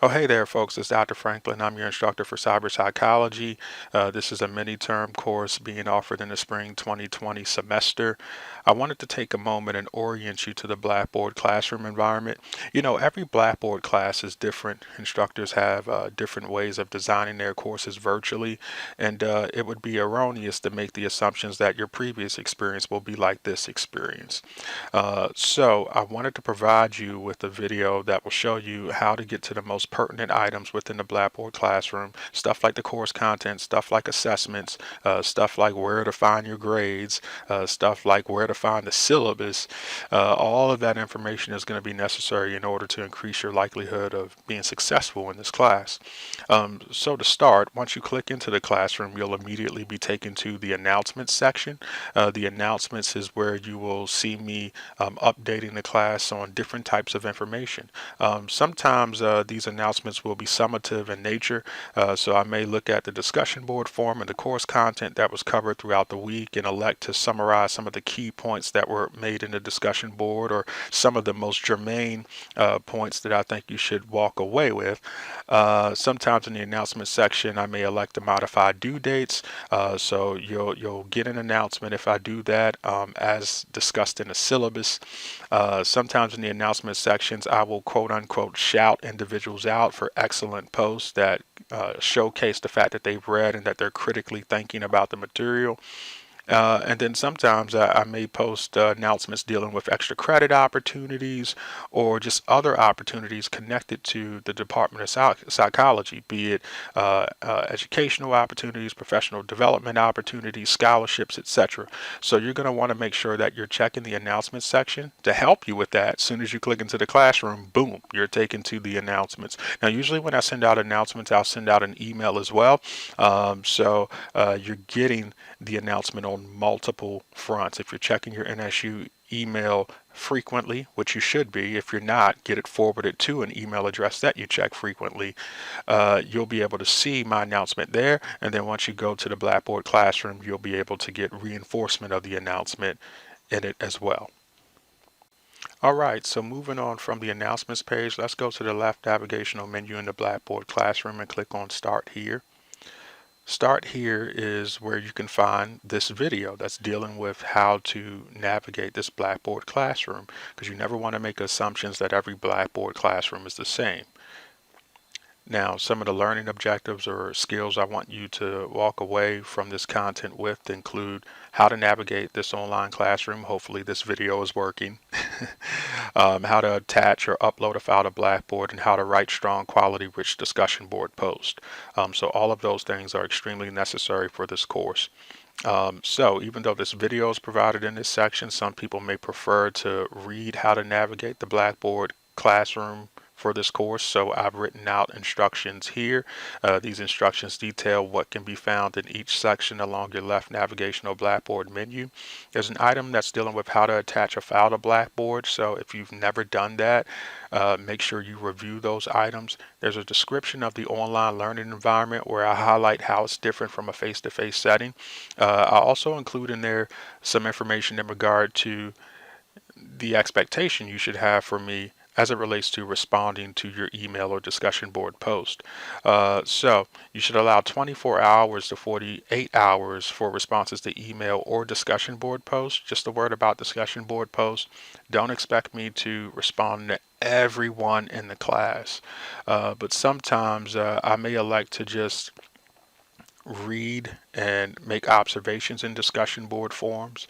Oh, hey there, folks. It's Dr. Franklin. I'm your instructor for cyberpsychology. This is a mini-term course being offered in the spring 2020 semester. I wanted to take a moment and orient you to the Blackboard Classroom environment. You know, every Blackboard class is different. Instructors have different ways of designing their courses virtually, and it would be erroneous to make the assumptions that your previous experience will be like this experience. So I wanted to provide you with a video that will show you how to get to the most pertinent items within the Blackboard Classroom, stuff like the course content, stuff like assessments, stuff like where to find your grades, stuff like where to find the syllabus. All of that information is going to be necessary in order to increase your likelihood of being successful in this class. So to start, once you click into the classroom, you'll immediately be taken to the announcements section. The announcements is where you will see me updating the class on different types of information. Sometimes these announcements will be summative in nature, so I may look at the discussion board form and the course content that was covered throughout the week and elect to summarize some of the key points that were made in the discussion board or some of the most germane points that I think you should walk away with. Sometimes in the announcement section, I may elect to modify due dates, so you'll get an announcement if I do that, as discussed in the syllabus. Sometimes in the announcement sections, I will quote unquote shout individuals out for excellent posts that showcase the fact that they've read and that they're critically thinking about the material. And then sometimes I may post announcements dealing with extra credit opportunities or just other opportunities connected to the Department of Psychology, be it educational opportunities, professional development opportunities, scholarships, etc. So you're going to want to make sure that you're checking the announcements section to help you with that. As soon as you click into the classroom, boom, you're taken to the announcements. Now, usually when I send out announcements, I'll send out an email as well. So you're getting the announcement on multiple fronts. If you're checking your NSU email frequently, which you should be, if you're not, get it forwarded to an email address that you check frequently. You'll be able to see my announcement there, and then once you go to the Blackboard Classroom, you'll be able to get reinforcement of the announcement in it as well. All right, so moving on from the announcements page, let's go to the left navigational menu in the Blackboard Classroom and click on Start Here. Start Here is where you can find this video that's dealing with how to navigate this Blackboard Classroom, because you never want to make assumptions that every Blackboard Classroom is the same. Now, some of the learning objectives or skills I want you to walk away from this content with include how to navigate this online classroom. Hopefully this video is working. How to attach or upload a file to Blackboard, and how to write strong, quality, rich discussion board posts. So all of those things are extremely necessary for this course. So even though this video is provided in this section, some people may prefer to read how to navigate the Blackboard Classroom for this course, so I've written out instructions here. These instructions detail what can be found in each section along your left navigational Blackboard menu. There's an item that's dealing with how to attach a file to Blackboard, so if you've never done that, make sure you review those items. There's a description of the online learning environment where I highlight how it's different from a face-to-face setting. I'll also include in there some information in regard to the expectation you should have for me as it relates to responding to your email or discussion board post. So you should allow 24 hours to 48 hours for responses to email or discussion board posts. Just a word about discussion board posts. Don't expect me to respond to everyone in the class, but sometimes I may elect to just read and make observations in discussion board forums.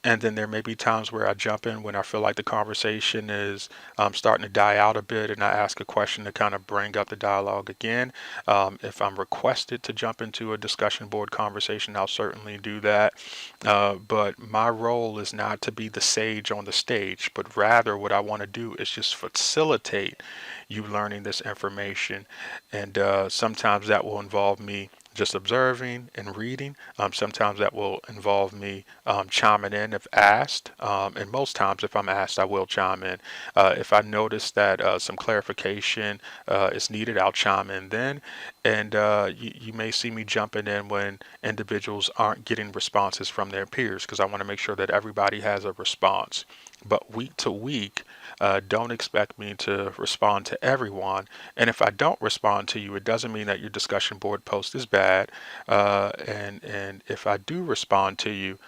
And then there may be times where I jump in when I feel like the conversation is starting to die out a bit, and I ask a question to kind of bring up the dialogue again. If I'm requested to jump into a discussion board conversation, I'll certainly do that. But my role is not to be the sage on the stage, but rather what I want to do is just facilitate you learning this information. And sometimes that will involve me just observing and reading. Sometimes that will involve me chiming in if asked, and most times if I'm asked, I will chime in. If I notice that some clarification is needed, I'll chime in then. And you may see me jumping in when individuals aren't getting responses from their peers, because I want to make sure that everybody has a response. But week to week, Don't expect me to respond to everyone. And if I don't respond to you, it doesn't mean that your discussion board post is bad. And if I do respond to you,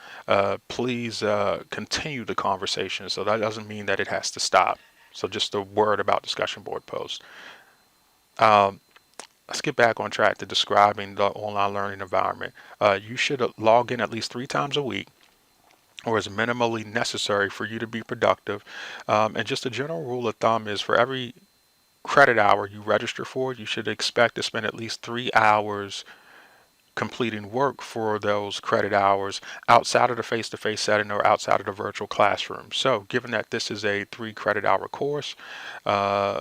please continue the conversation. So that doesn't mean that it has to stop. So just a word about discussion board posts. Um, let's get back on track to describing the online learning environment. You should log in at least 3 times a week, or as minimally necessary for you to be productive. And just a general rule of thumb is for every credit hour you register for, you should expect to spend at least 3 hours completing work for those credit hours outside of the face-to-face setting or outside of the virtual classroom. So given that this is a 3 credit hour course, uh,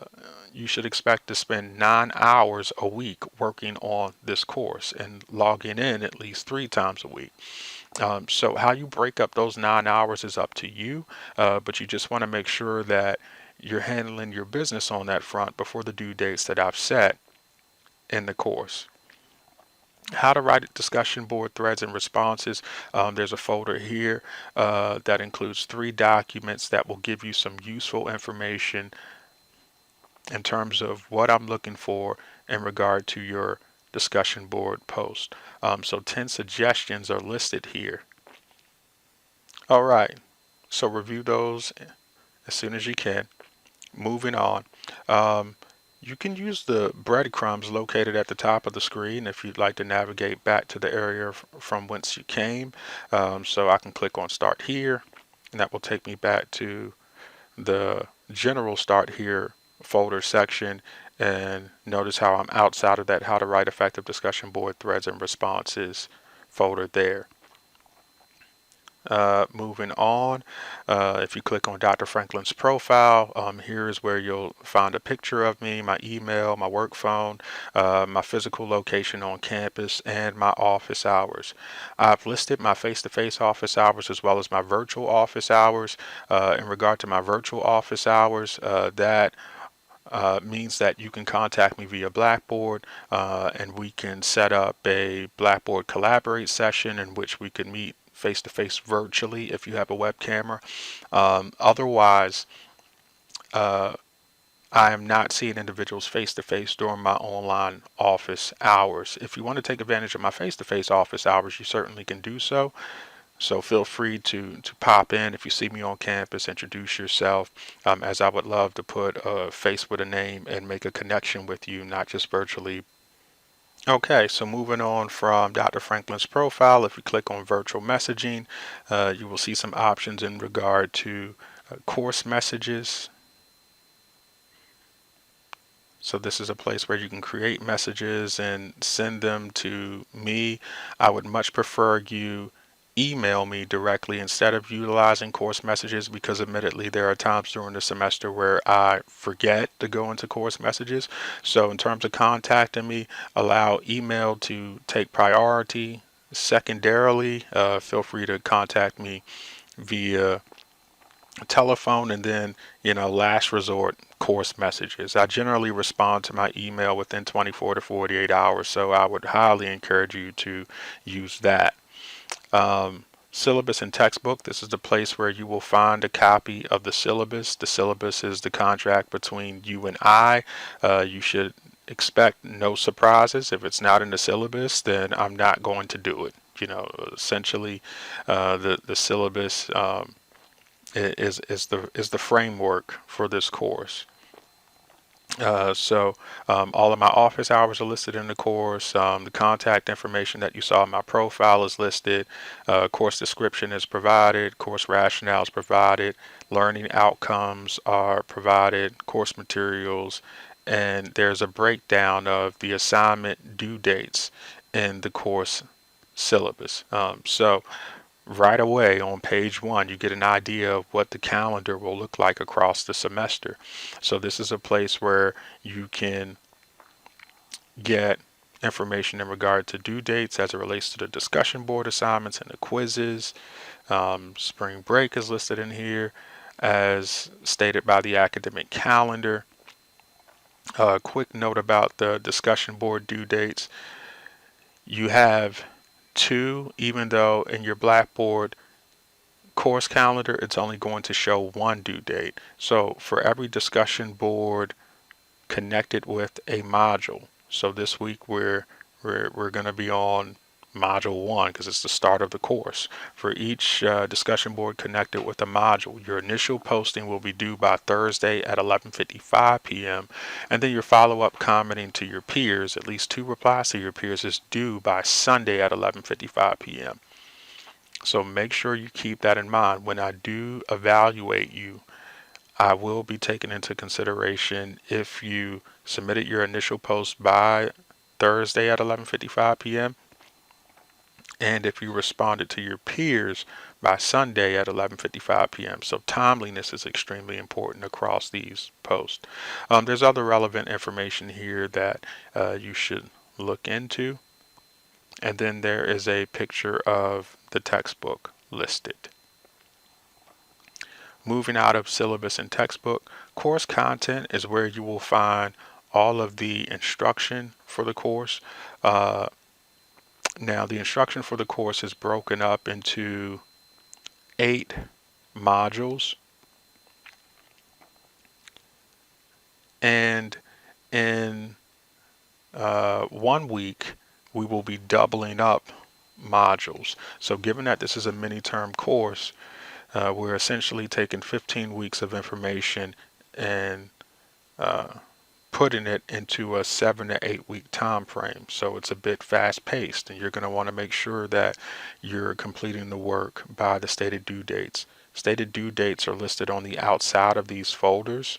you should expect to spend 9 hours a week working on this course and logging in at least 3 times a week. So how you break up those 9 hours is up to you, but you just want to make sure that you're handling your business on that front before the due dates that I've set in the course. How to write discussion board threads and responses. There's a folder here that includes 3 documents that will give you some useful information in terms of what I'm looking for in regard to your discussion board post. So 10 suggestions are listed here. All right, so review those as soon as you can. Moving on. Um, you can use the breadcrumbs located at the top of the screen if you'd like to navigate back to the area from whence you came. So I can click on Start Here, and that will take me back to the General Start Here folder section. And notice how I'm outside of that How to Write Effective Discussion Board Threads and Responses folder there. Moving on, if you click on Dr. Franklin's profile, here is where you'll find a picture of me, my email, my work phone, my physical location on campus, and my office hours. I've listed my face-to-face office hours as well as my virtual office hours. In regard to my virtual office hours, that means that you can contact me via Blackboard, and we can set up a Blackboard Collaborate session in which we can meet face to face virtually if you have a web camera. Otherwise, uh, I am not seeing individuals face to face during my online office hours. If you want to take advantage of my face to face office hours, you certainly can do so. So feel free to pop in if you see me on campus, introduce yourself, as I would love to put a face with a name and make a connection with you, not just virtually. Okay, so moving on from Dr. Franklin's profile, if you click on virtual messaging, you will see some options in regard to course messages. So this is a place where you can create messages and send them to me. I would much prefer you email me directly instead of utilizing course messages, because admittedly there are times during the semester where I forget to go into course messages. So in terms of contacting me, allow email to take priority. Secondarily, feel free to contact me via telephone, and then last resort, course messages. I generally respond to my email within 24 to 48 hours, so I would highly encourage you to use that. Syllabus and Textbook. This is the place where you will find a copy of the syllabus. The syllabus is the contract between you and I. You should expect no surprises. If it's not in the syllabus, then I'm not going to do it. Essentially, the syllabus is the framework for this course. So all of my office hours are listed in the course. The contact information that you saw in my profile is listed. Course description is provided. Course rationale is provided. Learning outcomes are provided. Course materials. And there's a breakdown of the assignment due dates in the course syllabus. So right away on page 1, you get an idea of what the calendar will look like across the semester. So this is a place where you can get information in regard to due dates as it relates to the discussion board assignments and the quizzes. Spring break is listed in here as stated by the academic calendar. Quick note about the discussion board due dates. You have 2, even though in your Blackboard course calendar, it's only going to show one due date. So for every discussion board connected with a module. So this week we're going to be on module 1 because it's the start of the course. For each discussion board connected with a module, your initial posting will be due by Thursday at 11:55 p.m. and then your follow-up commenting to your peers, at least 2 replies to your peers, is due by Sunday at 11:55 p.m. So make sure you keep that in mind. When I do evaluate you, I will be taking into consideration if you submitted your initial post by Thursday at 11:55 p.m. and if you responded to your peers by Sunday at 11:55 p.m. So timeliness is extremely important across these posts. There's other relevant information here that you should look into. And then there is a picture of the textbook listed. Moving out of syllabus and textbook, course content is where you will find all of the instruction for the course. Now, the instruction for the course is broken up into 8 modules. And in 1 week, we will be doubling up modules. So given that this is a mini-term course, we're essentially taking 15 weeks of information and putting it into a 7 to 8 week time frame. So it's a bit fast paced, and you're going to want to make sure that you're completing the work by the stated due dates. Stated due dates are listed on the outside of these folders.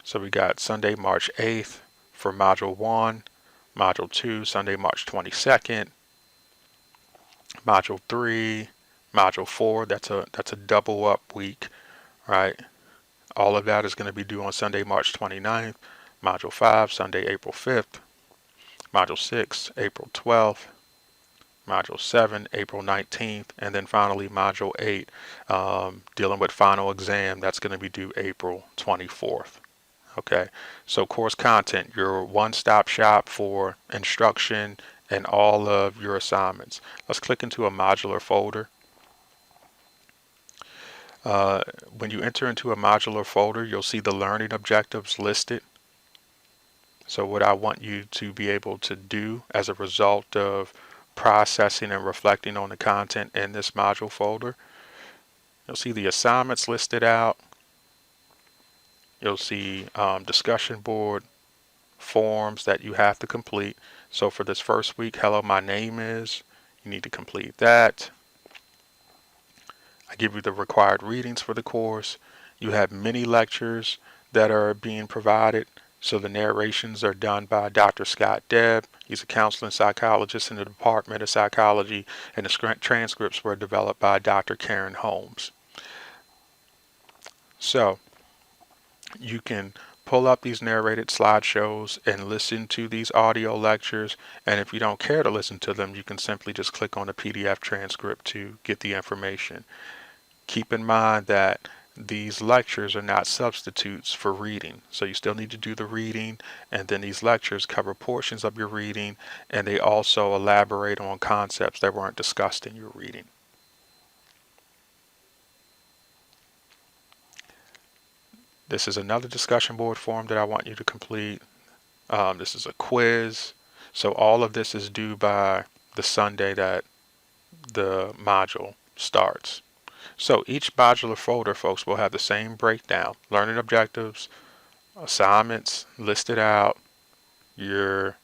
So we got Sunday, March 8th for Module 1, Module 2, Sunday, March 22nd, Module 3, Module 4, that's a double up week, right? All of that is going to be due on Sunday, March 29th, Module 5, Sunday, April 5th, Module 6, April 12th, Module 7, April 19th, and then finally Module 8, dealing with final exam, that's going to be due April 24th. Okay, so course content, your one-stop shop for instruction and all of your assignments. Let's click into a modular folder. When you enter into a modular folder, you'll see the learning objectives listed. So what I want you to be able to do as a result of processing and reflecting on the content in this module folder, you'll see the assignments listed out. You'll see discussion board forms that you have to complete. So for this first week, hello, my name is, you need to complete that. I give you the required readings for the course. You have mini lectures that are being provided. So the narrations are done by Dr. Scott Debb. He's a counseling psychologist in the Department of Psychology, and the transcripts were developed by Dr. Karen Holmes. So you can pull up these narrated slideshows and listen to these audio lectures, and if you don't care to listen to them, you can simply just click on the PDF transcript to get the information. Keep in mind that these lectures are not substitutes for reading, so you still need to do the reading, and then these lectures cover portions of your reading, and they also elaborate on concepts that weren't discussed in your reading. This is another discussion board form that I want you to complete. This is a quiz. So all of this is due by the Sunday that the module starts. So each modular folder, folks, will have the same breakdown. Learning objectives, assignments listed out, your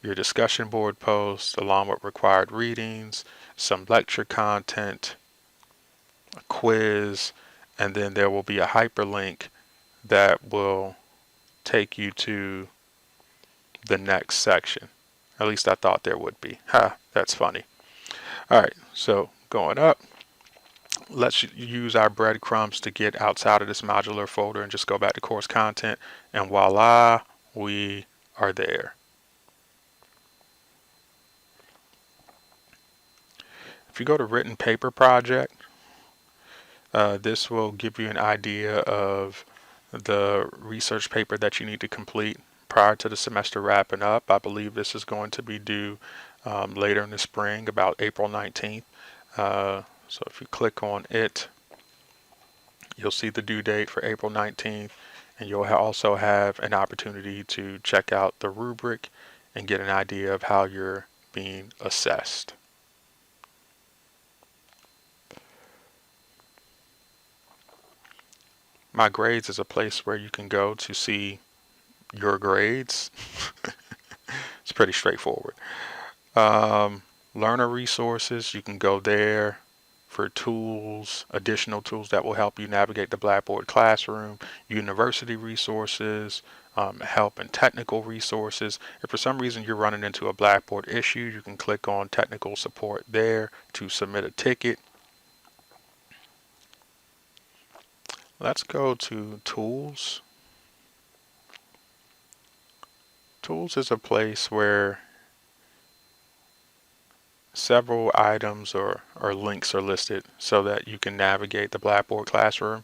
discussion board posts along with required readings, some lecture content, a quiz, and then there will be a hyperlink that will take you to the next section. At least I thought there would be. Ha, that's funny. All right, so going up, let's use our breadcrumbs to get outside of this modular folder and just go back to course content, and voila, we are there. If you go to written paper project, this will give you an idea of the research paper that you need to complete prior to the semester wrapping up. I believe this is going to be due later in the spring, about April 19th. So if you click on it, you'll see the due date for April 19th, and you'll also have an opportunity to check out the rubric and get an idea of how you're being assessed. My Grades is a place where you can go to see your grades. It's pretty straightforward. Learner resources, you can go there for tools, additional tools that will help you navigate the Blackboard Classroom, university resources, help and technical resources. If for some reason you're running into a Blackboard issue, you can click on technical support there to submit a ticket. Let's go to tools. Tools is a place where several items or links are listed so that you can navigate the Blackboard Classroom.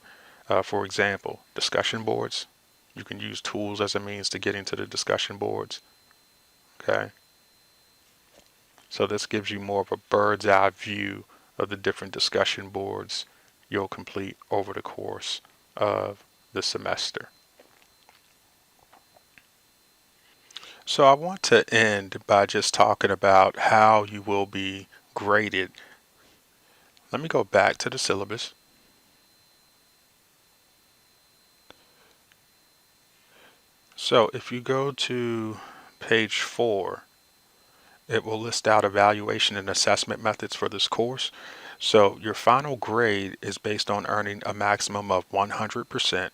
For example, discussion boards. You can use tools as a means to get into the discussion boards. Okay. So this gives you more of a bird's eye view of the different discussion boards you'll complete over the course of the semester. So I want to end by just talking about how you will be graded. Let me go back to the syllabus. So if you go to page 4, it will list out evaluation and assessment methods for this course. So your final grade is based on earning a maximum of 100%.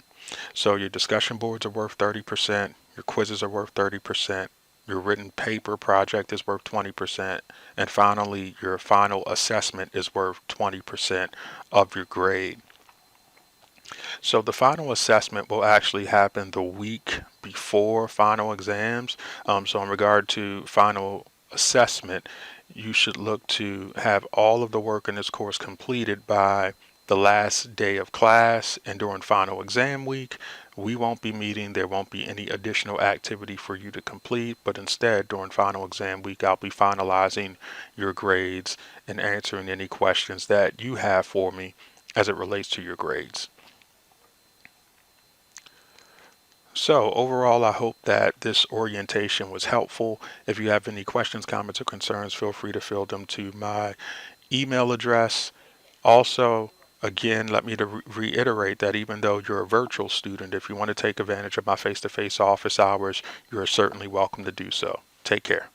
So your discussion boards are worth 30%, your quizzes are worth 30%, your written paper project is worth 20%, and finally your final assessment is worth 20% of your grade. So the final assessment will actually happen the week before final exams. So in regard to final assessment, you should look to have all of the work in this course completed by the last day of class, and during final exam week, we won't be meeting. There won't be any additional activity for you to complete, but instead during final exam week, I'll be finalizing your grades and answering any questions that you have for me as it relates to your grades. So overall, I hope that this orientation was helpful. If you have any questions, comments, or concerns, feel free to fill them to my email address. Also, again, let me to reiterate that even though you're a virtual student, if you want to take advantage of my face-to-face office hours, you're certainly welcome to do so. Take care.